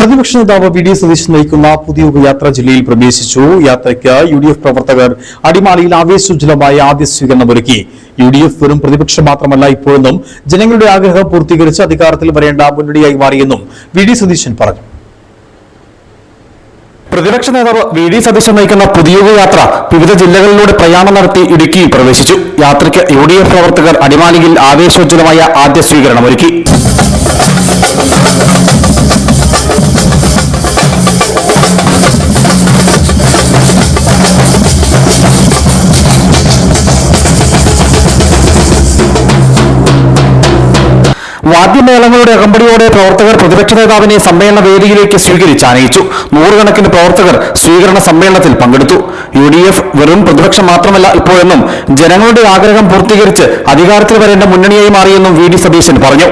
പ്രതിപക്ഷ നേതാവ് V D Satheesan നയിക്കുന്ന പുതിയ യാത്ര ജില്ലയിൽ പ്രവേശിച്ചു. യാത്രയ്ക്ക് UDF പ്രവർത്തകർ അടിമാലിയിൽ ആവേശോജ്വലമായ ആദ്യ സ്വീകരണമൊരുക്കി. UDF വെറും പ്രതിപക്ഷം മാത്രമല്ല ഇപ്പോഴെന്നും ജനങ്ങളുടെ ആഗ്രഹം പൂർത്തീകരിച്ച് അധികാരത്തിൽ വരേണ്ട മുന്നണിയായി മാറിയെന്നും വി ഡി സതീശൻ പറഞ്ഞു. പ്രതിപക്ഷ നേതാവ് വി ഡി സതീശൻ നയിക്കുന്ന പുതിയ യാത്ര വിവിധ ജില്ലകളിലൂടെ പ്രയാണം നടത്തി ഇടുക്കിയിൽ പ്രവേശിച്ചു. യാത്രയ്ക്ക് UDF പ്രവർത്തകർ അടിമാലിയിൽ ആവേശോജ്വലമായ ആദ്യ സ്വീകരണമൊരുക്കി. വാദ്യമേളങ്ങളുടെ അകമ്പടിയോടെ പ്രവർത്തകർ പ്രതിപക്ഷ നേതാവിനെ സമ്മേളന വേദിയിലേക്ക് സ്വീകരിച്ചാനയിച്ചു. നൂറുകണക്കിന് പ്രവർത്തകർ സ്വീകരണ സമ്മേളനത്തിൽ പങ്കെടുത്തു. UDF വെറും പ്രതിപക്ഷം മാത്രമല്ല ഇപ്പോഴെന്നും ജനങ്ങളുടെ ആഗ്രഹം പൂർത്തീകരിച്ച് അധികാരത്തിൽ വരേണ്ട മുന്നണിയായി മാറിയെന്നും വി ഡി സതീശൻ പറഞ്ഞു.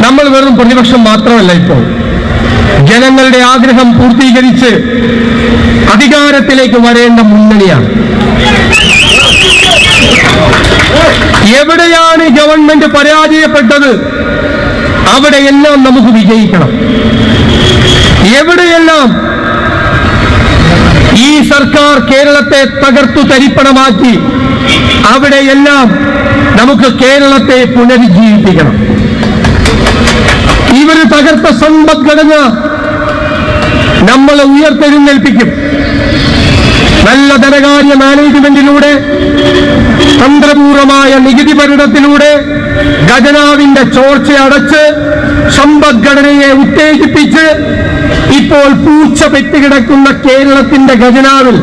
നമ്മൾ വെറും പ്രതിപക്ഷം മാത്രമല്ല, ഇപ്പോൾ ജനങ്ങളുടെ ആഗ്രഹം പൂർത്തീകരിച്ച് അധികാരത്തിലേക്ക് വരേണ്ട മുന്നണിയാണ്. എവിടെയാണ് ഗവൺമെന്റ് പരാജയപ്പെട്ടത് അവിടെയെല്ലാം നമുക്ക് വിജയിക്കണം. എവിടെയെല്ലാം ഈ സർക്കാർ കേരളത്തെ തകർത്തു തരിപ്പണമാക്കി അവിടെയെല്ലാം നമുക്ക് കേരളത്തെ പുനരുജ്ജീവിപ്പിക്കണം. ഇവര് തകർത്ത സമ്പദ്ഘടന നമ്മളെ ഉയർത്തെഴുന്നേൽപ്പിക്കും. നല്ല ധനകാര്യ മാനേജ്മെന്റിലൂടെ, തന്ത്രപൂർവമായ നികുതി ഭരണത്തിലൂടെ ഖജനാവിന്റെ ചോർച്ച അടച്ച് സമ്പദ്ഘടനയെ ഉത്തേജിപ്പിച്ച് ഇപ്പോൾ പൂച്ച പെറ്റുകിടക്കുന്ന കേരളത്തിന്റെ ഖജനാവിൽ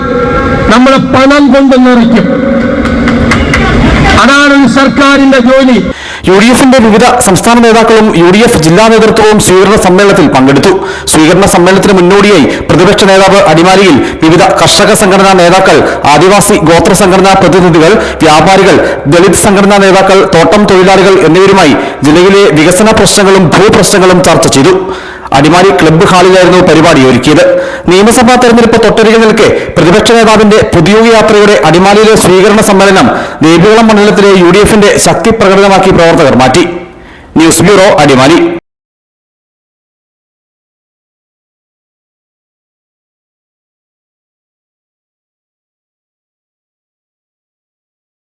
നമ്മൾ പണം കൊണ്ട് നിറയ്ക്കും. അതാണ് സർക്കാരിന്റെ ജോലി. UDFന്റെ വിവിധ സംസ്ഥാന നേതാക്കളും UDF ജില്ലാ നേതൃത്വവും സ്വീകരണ സമ്മേളനത്തിൽ പങ്കെടുത്തു. സ്വീകരണ സമ്മേളനത്തിന് മുന്നോടിയായി പ്രതിപക്ഷ നേതാവ് അടിമാലിയിൽ വിവിധ കർഷക സംഘടനാ നേതാക്കൾ, ആദിവാസി ഗോത്ര സംഘടനാ പ്രതിനിധികൾ, വ്യാപാരികൾ, ദളിത് സംഘടനാ നേതാക്കൾ, തോട്ടം തൊഴിലാളികൾ എന്നിവരുമായി ജില്ലയിലെ വികസന പ്രശ്നങ്ങളും ഭൂപ്രശ്നങ്ങളും ചർച്ച ചെയ്തു. അടിമാലി ക്ലബ്ബ് ഹാളിലായിരുന്നു പരിപാടി ഒരുക്കിയത്. നിയമസഭാ തെരഞ്ഞെടുപ്പ് തൊട്ടരികെ നിൽക്കെ പ്രതിപക്ഷ നേതാവിന്റെ പുതിയ യാത്രയുടെ അടിമാലിയിലെ സ്വീകരണ സമ്മേളനം ദേവികുളം മണ്ഡലത്തിലെ UDFന്റെ ശക്തി പ്രകടനമാക്കി പ്രവർത്തകർ മാറ്റി. News bureau, Adimali.